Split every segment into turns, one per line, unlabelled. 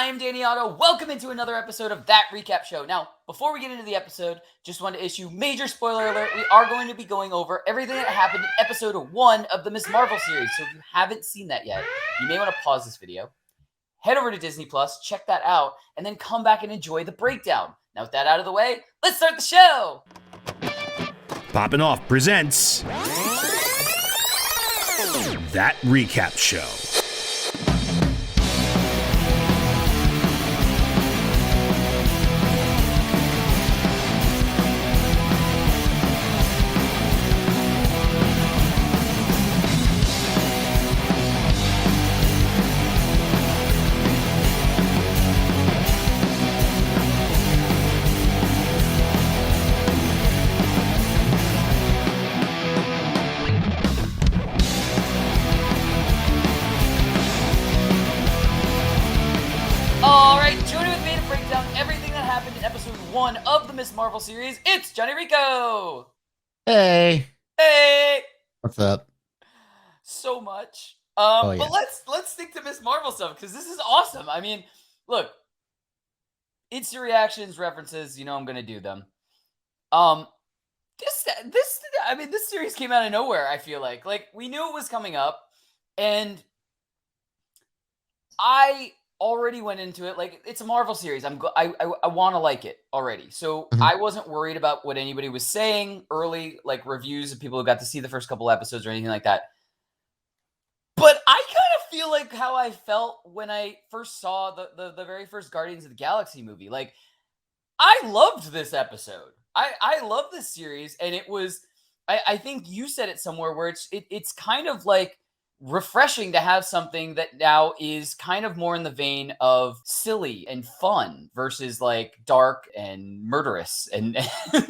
I am Danny Otto. Welcome into another episode of That Recap Show. Now, before we get into the episode, just want to issue major spoiler alert. We are going to be going over everything that happened in episode 1 of the Ms. Marvel series. So if you haven't seen that yet, you may want to pause this video, head over to Disney Plus, check that out, and then come back and enjoy the breakdown. Now, with that out of the way, let's start the show.
Poppin' Off presents That Recap Show.
Of the Ms. Marvel series, it's Johnny Rico.
Hey.
What's
up?
So much.
Yeah.
But let's stick to Ms. Marvel stuff because this is awesome. I mean, look, instant reactions, references. You know, I'm gonna do them. This series came out of nowhere. I feel like we knew it was coming up, and I already went into it like it's a Marvel series. I want to like it already. So I wasn't worried about what anybody was saying early, like reviews of people who got to see the first couple episodes or anything like that. But I kind of feel like how I felt when I first saw the very first Guardians of the Galaxy movie. Like, I loved this episode. I love this series, and it was I think you said it somewhere where it's kind of like refreshing to have something that now is kind of more in the vein of silly and fun versus like dark and murderous and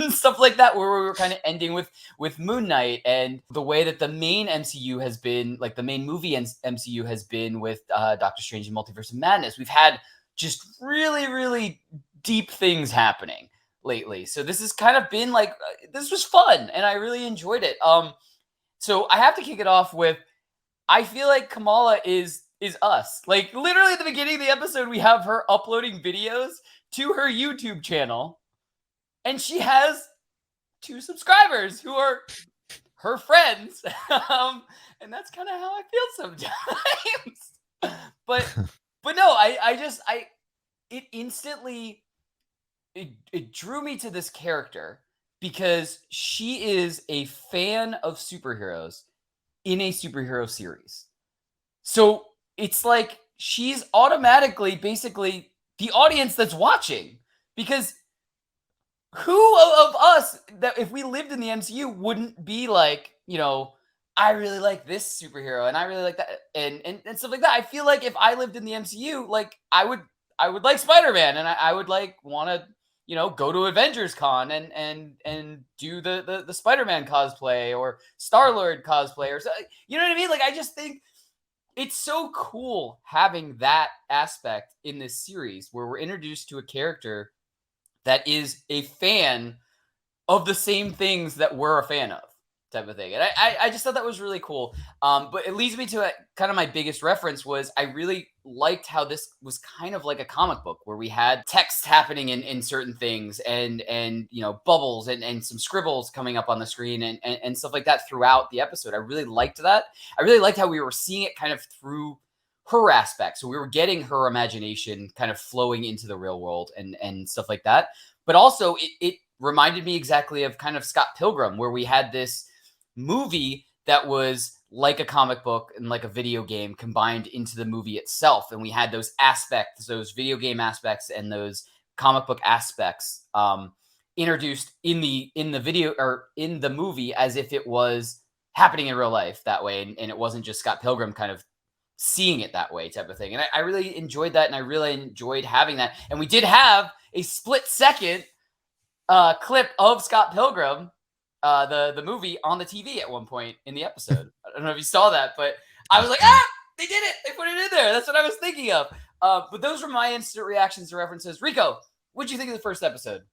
stuff like that, where we were kind of ending with Moon Knight and the way that the main MCU has been, like the main movie MCU has been with Doctor Strange and Multiverse of Madness. We've had just really, really deep things happening lately. So this has kind of been like, this was fun and I really enjoyed it. So I have to kick it off with, I feel like Kamala is us. Like, literally at the beginning of the episode, we have her uploading videos to her YouTube channel, and she has 2 subscribers who are her friends. And that's kind of how I feel sometimes. but no, it instantly it drew me to this character because she is a fan of superheroes in a superhero series. So it's like she's automatically basically the audience that's watching, because who of us that if we lived in the MCU wouldn't be like, you know, I really like this superhero and I really like that and stuff like that. I feel like if I lived in the MCU, like I would like Spider-Man, and I would like want to, you know, go to Avengers Con and do the Spider-Man cosplay or Star-Lord cosplay or so, you know what I mean? Like, I just think it's so cool having that aspect in this series where we're introduced to a character that is a fan of the same things that we're a fan of, type of thing. And I just thought that was really cool. But it leads me to kind of my biggest reference was I really liked how this was kind of like a comic book where we had text happening in certain things and you know, bubbles and some scribbles coming up on the screen and stuff like that throughout the episode. I really liked that. I really liked how we were seeing it kind of through her aspect. So we were getting her imagination kind of flowing into the real world and stuff like that. But also it reminded me exactly of kind of Scott Pilgrim, where we had this movie that was like a comic book and like a video game combined into the movie itself, and we had those aspects, those video game aspects and those comic book aspects introduced in the video or in the movie as if it was happening in real life that way, and it wasn't just Scott Pilgrim kind of seeing it that way, type of thing. And I really enjoyed that, and I really enjoyed having that. And we did have a split second clip of Scott Pilgrim, the movie, on the TV at one point in the episode. I don't know if you saw that, but I was like, they did it. They put it in there. That's what I was thinking of. But those were my instant reactions to references. Rico, what'd you think of the first episode?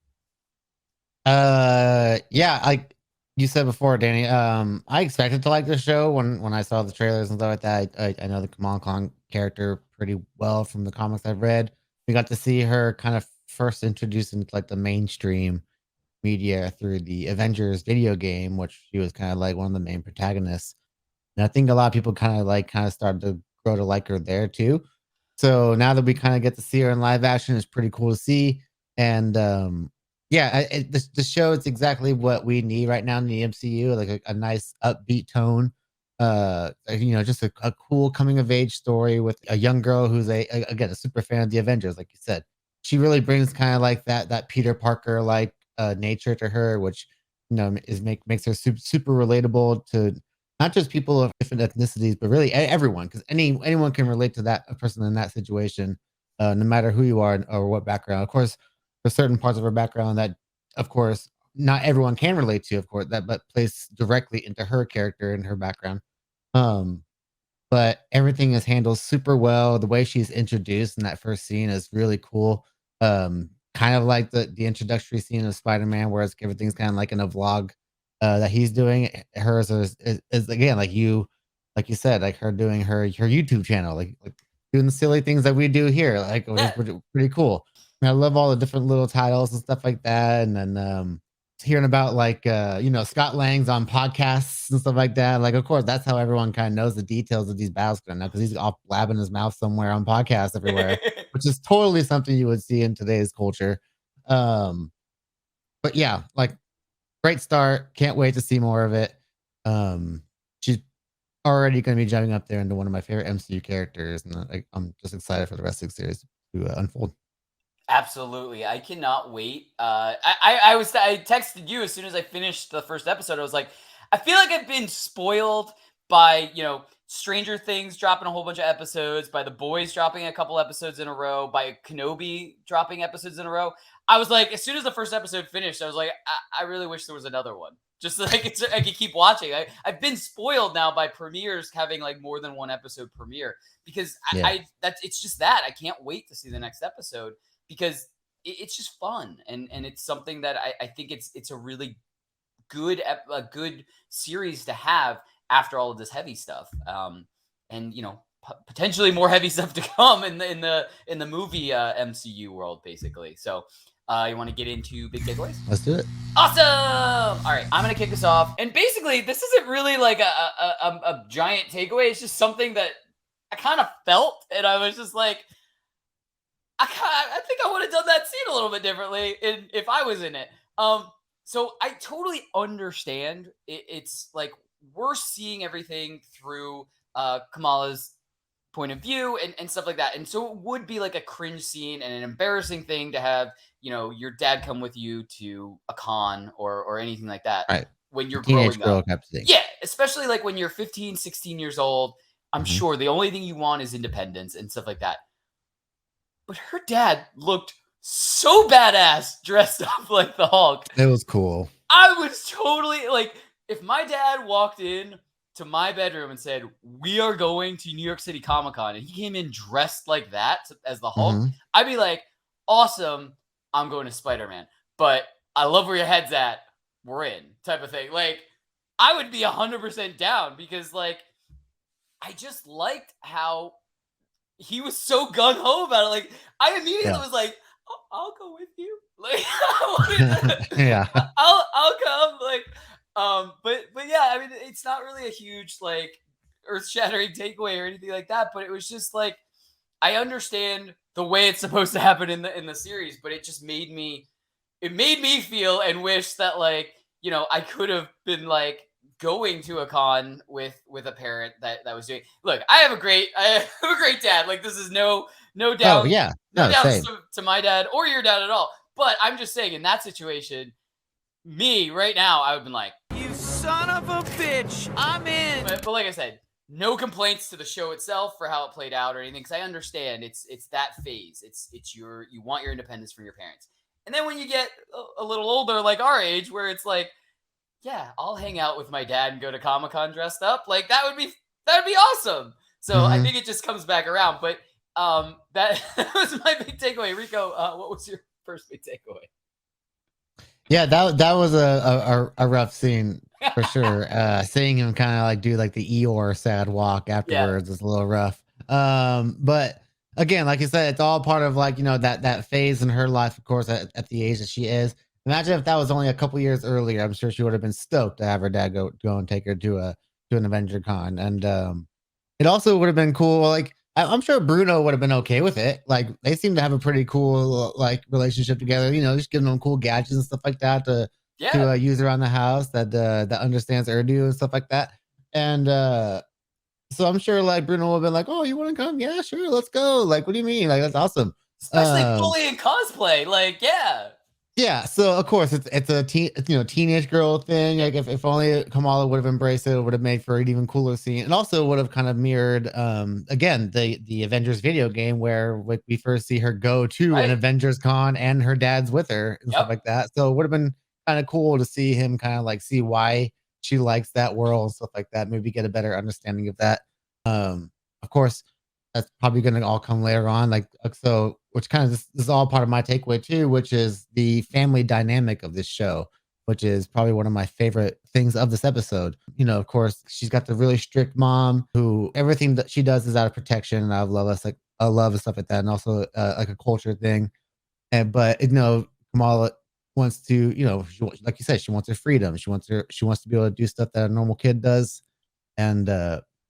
Yeah, like you said before, Danny, I expected to like the show when I saw the trailers and stuff like that. I know the Kamala Khan character pretty well from the comics I've read. we got to see her kind of first introduced into like the mainstream media through the Avengers video game, which she was kind of like one of the main protagonists. And I think a lot of people kind of started to grow to like her there too. So now that we kind of get to see her in live action, it's pretty cool to see. And yeah, the show is exactly what we need right now in the MCU, like a nice upbeat tone. Just a cool coming of age story with a young girl who's again a super fan of the Avengers, like you said. She really brings kind of like that Peter Parker like nature to her, which makes her super relatable to not just people of different ethnicities, but really everyone, because anyone can relate to that a person in that situation, no matter who you are or what background. Of course, there's certain parts of her background that, of course, not everyone can relate to, of course, that but plays directly into her character and her background. Um, but everything is handled super well. The way she's introduced in that first scene is really cool. Kind of like the introductory scene of Spider-Man, where everything's kind of like in a vlog that he's doing. Hers is again like you said, like her doing her YouTube channel, like doing the silly things that we do here, like which is pretty cool. And I love all the different little titles and stuff like that. And then hearing about like Scott Lang's on podcasts and stuff like that. Like, of course, that's how everyone kind of knows the details of these battles now, because he's off blabbing his mouth somewhere on podcasts everywhere, which is totally something you would see in today's culture. But yeah, like great start. Can't wait to see more of it. She's already going to be jumping up there into one of my favorite MCU characters, and I'm just excited for the rest of the series to unfold.
Absolutely. I cannot wait. I texted you as soon as I finished the first episode. I was like, I feel like I've been spoiled by, Stranger Things dropping a whole bunch of episodes, by The Boys dropping a couple episodes in a row, by Kenobi dropping episodes in a row. I was like, as soon as the first episode finished, I was like, I really wish there was another one. Just so I could keep watching. I've been spoiled now by premieres having like more than one episode premiere, because
Yeah.
it's just that I can't wait to see the next episode, because it's just fun, and it's something that I think it's a really good good series to have after all of this heavy stuff, and potentially more heavy stuff to come in the movie MCU world, basically. So you want to get into big takeaways?
Let's do it.
Awesome. All right, I'm gonna kick us off, and basically this isn't really like a giant takeaway. It's just something that I kind of felt, and I was just like, I think I would have done that scene a little bit differently if I was in it. So I totally understand. It's like we're seeing everything through Kamala's point of view and stuff like that. And so it would be like a cringe scene and an embarrassing thing to have, your dad come with you to a con or anything like that
Right.
when you're
Teenage
growing
girl
up.
type of thing.
Yeah, especially like when you're 15, 16 years old. I'm
Mhm.
sure the only thing you want is independence and stuff like that. But her dad looked so badass dressed up like the Hulk.
It was cool.
I was totally like, if my dad walked in to my bedroom and said, "We are going to New York City Comic Con," and he came in dressed like that as the Hulk,
Mhm.
I'd be like, awesome, I'm going to Spider-Man. But I love where your head's at. We're in, type of thing. Like, I would be 100% down, because like I just liked how he was so gung ho about it. Like, I immediately was like, oh, I'll go with you. Like,
Yeah.
I'll come. Like, but yeah, I mean, it's not really a huge like earth shattering takeaway or anything like that. But it was just like, I understand the way it's supposed to happen in the series, but it just made me feel and wish that, like, I could have been like going to a con with a parent that was doing. Look, I have a great dad. Like, this is no
Oh
down
yeah.
no
No,
down
same.
to my dad or your dad at all. But I'm just saying, in that situation, me right now, I would have been like,
You son of a bitch, I'm in.
but like I said, no complaints to the show itself for how it played out or anything, because I understand it's that phase. It's you want your independence from your parents. And then when you get a little older, like our age, where it's like, yeah, I'll hang out with my dad and go to Comic-Con dressed up. Like, that would be awesome. So I think it just comes back around. But that was my big takeaway. Rico, what was your first big takeaway?
Yeah, that was a rough scene for sure. Seeing him kind of like do like the Eeyore sad walk afterwards was a little rough. But again, like you said, it's all part of like, that phase in her life, of course, at the age that she is. Imagine if that was only a couple years earlier. I'm sure she would have been stoked to have her dad go and take her to an Avenger Con. And it also would have been cool. Like I'm sure Bruno would have been okay with it. Like they seem to have a pretty cool like relationship together. Just giving them cool gadgets and stuff like that to use around the house that understands Urdu and stuff like that. And so I'm sure like Bruno would have been like, "Oh, you want to come? Yeah, sure, let's go." Like, what do you mean? Like, that's awesome.
Especially fully in cosplay. Like, yeah.
Yeah, so of course it's a teenage girl thing. Like if only Kamala would have embraced it would have made for an even cooler scene. And also would have kind of mirrored again the Avengers video game where like we first see her go to an Avengers con and her dad's with her and stuff like that. So it would have been kind of cool to see him kind of like see why she likes that world and stuff like that. Maybe get a better understanding of that. Of course, that's probably going to all come later on. Like, so, which kind of this is all part of my takeaway too, which is the family dynamic of this show, which is probably one of my favorite things of this episode. Of course, she's got the really strict mom who everything that she does is out of protection and out of love. Us like I love and stuff like that, and also like a culture thing. But Kamala wants to, like you said, she wants her freedom. She wants to be able to do stuff that a normal kid does, and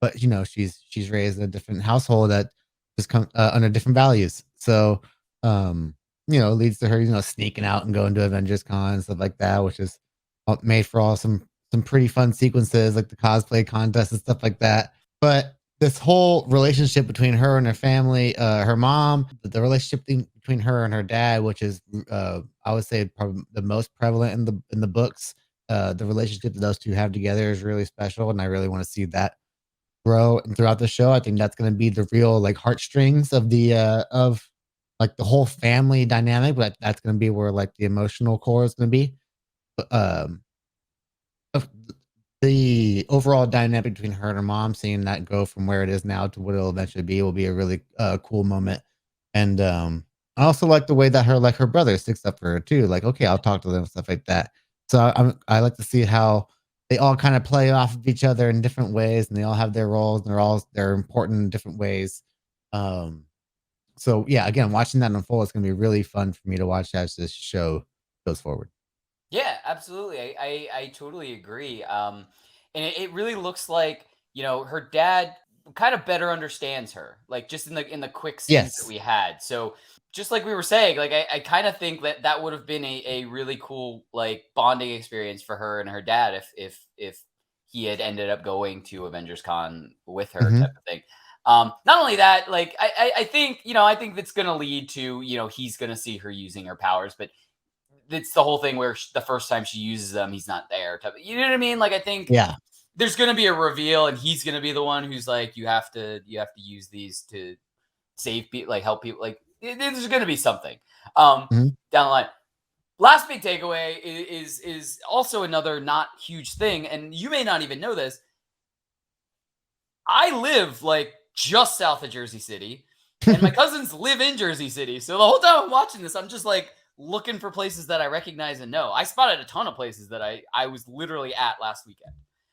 but she's raised in a different household that just come under different values. So it leads to her sneaking out and going to Avengers Con and stuff like that, which is made for all some pretty fun sequences like the cosplay contest and stuff like that. But this whole relationship between her and her family, her mom, the relationship between her and her dad, which is I would say probably the most prevalent in the books. The relationship that those two have together is really special, and I really want to see that grow and throughout the show. I think that's going to be the real like heartstrings of the of like the whole family dynamic, but that's going to be where like the emotional core is going to be. Of the overall dynamic between her and her mom, seeing that go from where it is now to what it'll eventually be, will be a really cool moment. And I also like the way that her brother sticks up for her too. Like, okay, I'll talk to them and stuff like that. So I like to see how they all kind of play off of each other in different ways, and they all have their roles, and they're important in different ways. So yeah, again, watching that unfold is going to be really fun for me to watch as this show goes forward.
Yeah, absolutely. I totally agree. And it really looks like, her dad kind of better understands her, like just in the quick scenes that
Yes.
we had. So just like we were saying, like I kind of think that would have been a really cool like bonding experience for her and her dad if he had ended up going to Avengers Con with her
Mhm.
type of thing. Not only that, like I think, I think that's gonna lead to, he's gonna see her using her powers, but it's the whole thing where the first time she uses them, he's not there. You know what I mean? Like, I think
Yeah.
there's going to be a reveal, and he's going to be the one who's like, you have to use these to save people, like help people. Like, there's going to be something
Mhm.
down the line. Last big takeaway is also another not huge thing, and you may not even know this. I live like just south of Jersey City, and my cousins live in Jersey City. So the whole time I'm watching this, I'm just like looking for places that I recognize and know. I spotted a ton of places that I was literally at last weekend.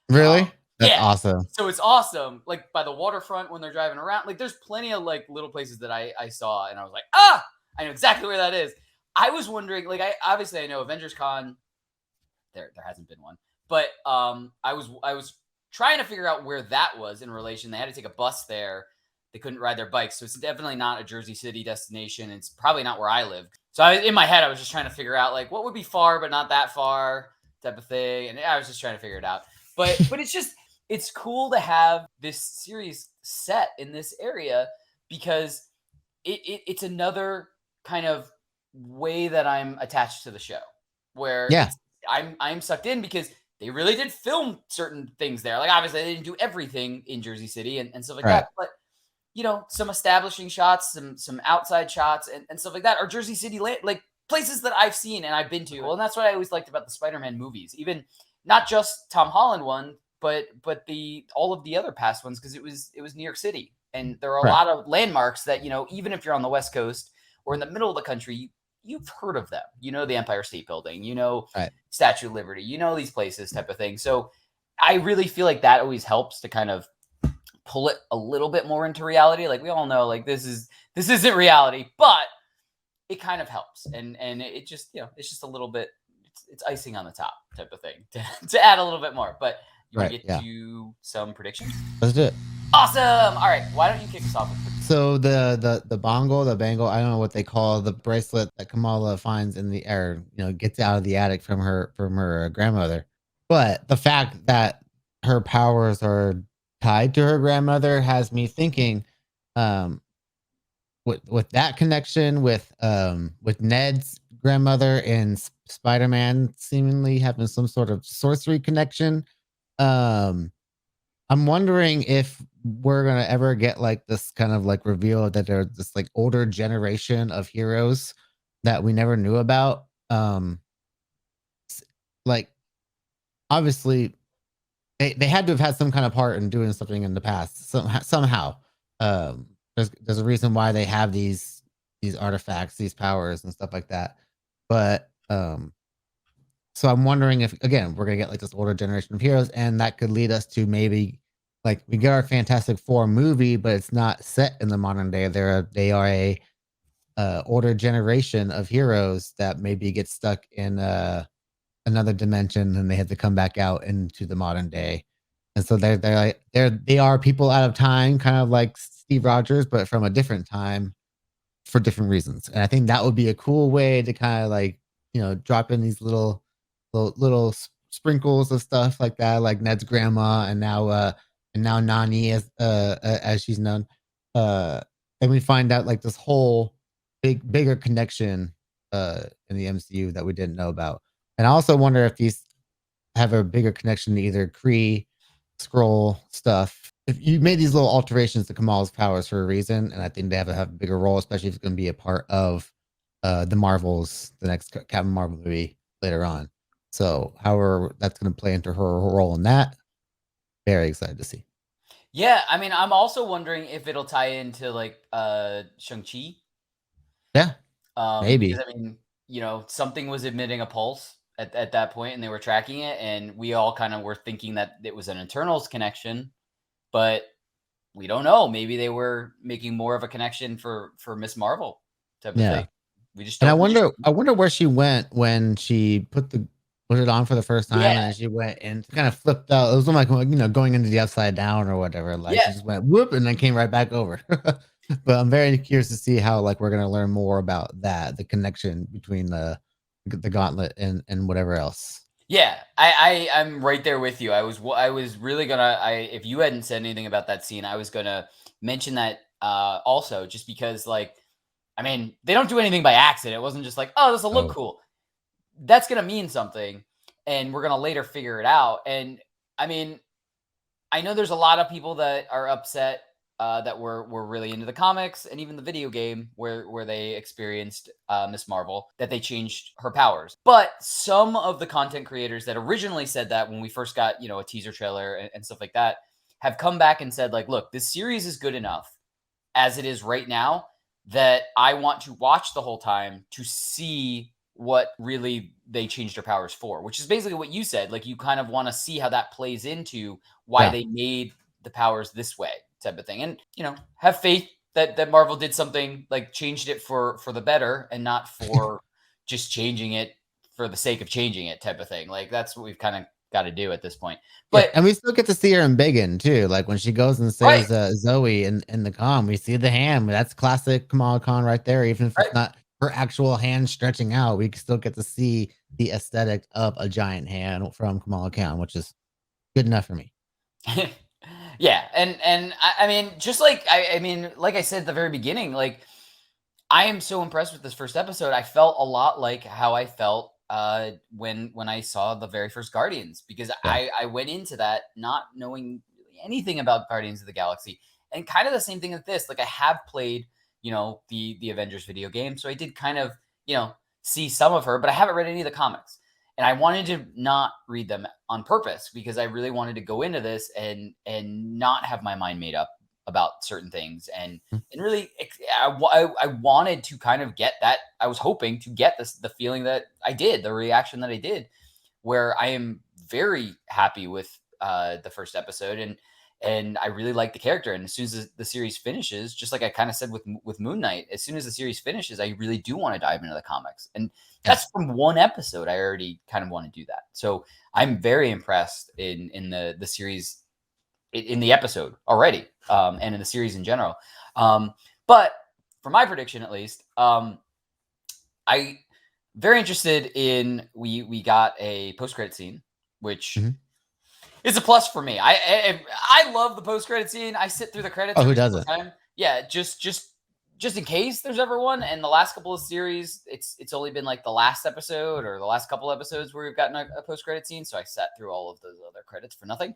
Really? That's
Yeah.
awesome.
So it's awesome. Like by the waterfront when they're driving around, like there's plenty of like little places that I saw and I was like, I know exactly where that is. I was wondering, like, I know Avengers Con, there hasn't been one, but I was trying to figure out where that was in relation. They had to take a bus there. They couldn't ride their bikes, so it's definitely not a Jersey City destination. It's probably not where I live. So in my head, I was just trying to figure out like what would be far but not that far type of thing, and I was just trying to figure it out. But it's cool to have this series set in this area because it's another kind of way that I'm attached to the show, where
Yeah.
it's I'm sucked in because they really did film certain things there. Like obviously they didn't do everything in Jersey City and stuff like
Right.
that, but some establishing shots, some outside shots and stuff like that are Jersey City like places that I've seen and I've been to. Well, and that's what I always liked about the Spider-Man movies, even not just Tom Holland one, but the all of the other past ones, because it was New York City, and there are a
Right.
lot of landmarks that even if you're on the West Coast or in the middle of the country, you've heard of them. The Empire State Building,
Right.
Statue of Liberty, these places type of thing. So I really feel like that always helps to kind of pull it a little bit more into reality. Like we all know, like this isn't reality, but it kind of helps, and it just it's just a little bit. It's icing on the top type of thing to add a little bit more. But you want to get to some predictions?
Let's do it.
Awesome. All right. Why don't you kick us off with predictions?
So the bangle, I don't know what they call the bracelet that Kamala finds in the air, gets out of the attic from her grandmother. But the fact that her powers are tied to her grandmother has me thinking, with that connection with Ned's grandmother and Spider-Man seemingly having some sort of sorcery connection. I'm wondering if we're gonna ever get like this kind of like reveal that there's this like older generation of heroes that we never knew about. Like obviously they had to have had some kind of part in doing something in the past somehow. There's a reason why they have these artifacts, these powers and stuff like that. But so I'm wondering if again we're gonna get like this older generation of heroes, and that could lead us to maybe like we get our Fantastic Four movie, but it's not set in the modern day. They are a older generation of heroes that maybe get stuck in another dimension, and they had to come back out into the modern day. And so they are people out of time, kind of like Steve Rogers, but from a different time for different reasons. And I think that would be a cool way to kind of like drop in these little sprinkles of stuff like that, like Ned's grandma, and now Nani as she's known. And we find out like this whole bigger connection in the MCU that we didn't know about. And I also wonder if these have a bigger connection to either Kree, Skrull stuff. If you made these little alterations to Kamala's powers for a reason, and I think they have a bigger role, especially if it's going to be a part of the Marvels, the next Captain Marvel movie later on. So, however, that's going to play into her role in that. Very excited to see.
Yeah, I mean, I'm also wondering if it'll tie into like Shang-Chi.
Yeah, maybe.
Because, I mean, something was emitting a pulse at that point, and they were tracking it, and we all kind of were thinking that it was an Eternals connection, but we don't know. Maybe they were making more of a connection for Miss Marvel type of thing. We just don't.
And I wonder where she went when she put it on for the first time, and she went and kind of flipped out. It was like going into the upside down or whatever. Like she just went whoop and then came right back over. But I'm very curious to see how like we're gonna learn more about that, the connection between the gauntlet and whatever else.
Yeah, I'm right there with you. I was really gonna if you hadn't said anything about that scene, I was gonna mention that also, just because like, I mean, they don't do anything by accident. It wasn't just like, oh, this will look cool. That's gonna mean something, and we're gonna later figure it out. And I mean, I know there's a lot of people that are upset that were really into the comics and even the video game where they experienced Miss Marvel, that they changed her powers. But some of the content creators that originally said that when we first got a teaser trailer and stuff like that have come back and said like, look, this series is good enough as it is right now that I want to watch the whole time to see what really they changed her powers for, which is basically what you said. Like, you kind of want to see how that plays into why they made the powers this way type of thing. And, have faith that Marvel did something, like changed it for the better and not for just changing it for the sake of changing it type of thing. Like, that's what we've kind of got to do at this point. But
and we still get to see her in Biggin too. Like when she goes and saves Zoe in the con, we see the hand. That's classic Kamala Khan right there. Even if it's not her actual hand stretching out, we still get to see the aesthetic of a giant hand from Kamala Khan, which is good enough for me.
Yeah, and I mean, just like I mean, like I said at the very beginning, like I am so impressed with this first episode. I felt a lot like how I felt when I saw the very first Guardians, because I went into that not knowing really anything about Guardians of the Galaxy, and kind of the same thing with this. Like, I have played the Avengers video game, so I did kind of see some of her, but I haven't read any of the comics. And I wanted to not read them on purpose because I really wanted to go into this and not have my mind made up about certain things. And really, I wanted to kind of get that. I was hoping to get the feeling that I did, the reaction that I did, where I am very happy with the first episode. And And I really like the character. And as soon as the series finishes, just like I kind of said with Moon Knight, as soon as the series finishes, I really do want to dive into the comics. And that's from one episode. I already kind of want to do that. So I'm very impressed in the series, in the episode already, and in the series in general. But for my prediction, at least, I very interested in we got a post-credit scene, which is a plus for me. I love the post-credit scene. I sit through the credits.
Oh, who
every single
doesn't?
time. Yeah, just in case there's ever one. And the last couple of series, it's only been like the last episode or the last couple episodes where we've gotten a post-credit scene. So I sat through all of those other credits for nothing.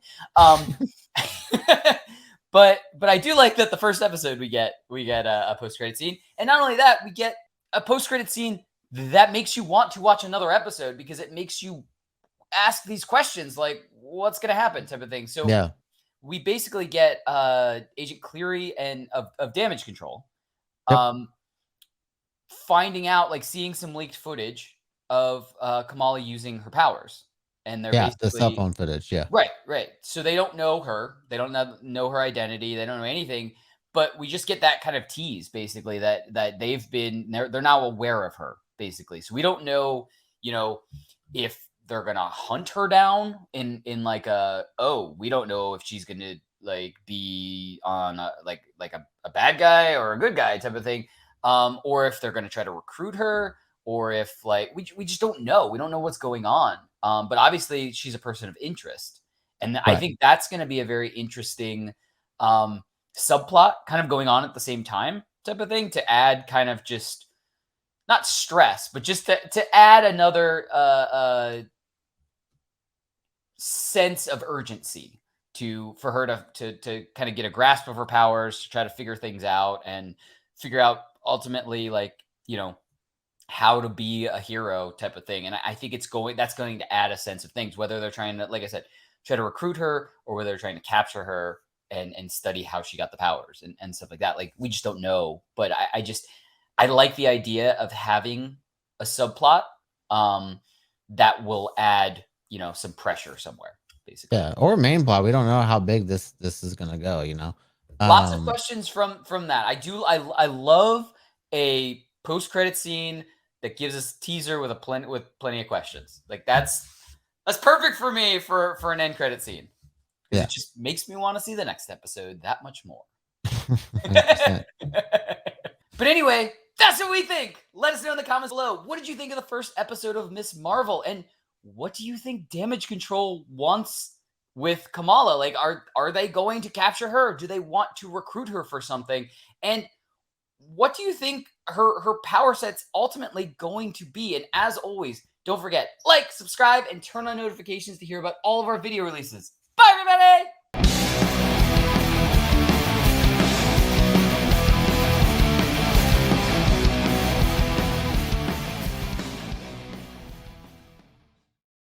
But I do like that the first episode we get a post-credit scene. And not only that, we get a post-credit scene that makes you want to watch another episode because it makes you ask these questions like what's going to happen type of thing. So we basically get Agent Cleary and of Damage Control finding out, like seeing some leaked footage of Kamala using her powers. And they're basically
the cell phone footage. Yeah.
Right. So they don't know her. They don't know her identity. They don't know anything. But we just get that kind of tease, basically, that they're now aware of her, basically. So we don't know, if they're gonna hunt her down in like we don't know if she's gonna like be on like a bad guy or a good guy type of thing, or if they're gonna try to recruit her, or if like we just don't know. We don't know what's going on. But obviously she's a person of interest, and I think that's going to be a very interesting subplot kind of going on at the same time type of thing to add kind of just not stress, but just to add another sense of urgency for her to kind of get a grasp of her powers, to try to figure things out and figure out ultimately like, how to be a hero type of thing. And I think that's going to add a sense of things, whether they're trying to, like I said, try to recruit her or whether they're trying to capture her and study how she got the powers and stuff like that. Like, we just don't know. But I like the idea of having a subplot that will add, some pressure somewhere, basically.
Yeah. Or main plot. We don't know how big this is going to go,
Lots of questions from that. I love a post-credit scene that gives us teaser with plenty of questions. Like that's perfect for me for an end credit scene. It just makes me want to see the next episode that much more. But anyway, that's what we think. Let us know in the comments below. What did you think of the first episode of Miss Marvel? And what do you think Damage Control wants with Kamala? Like, are they going to capture her? Do they want to recruit her for something? And what do you think her power set's ultimately going to be? And as always, don't forget, like, subscribe, and turn on notifications to hear about all of our video releases. Bye, everybody!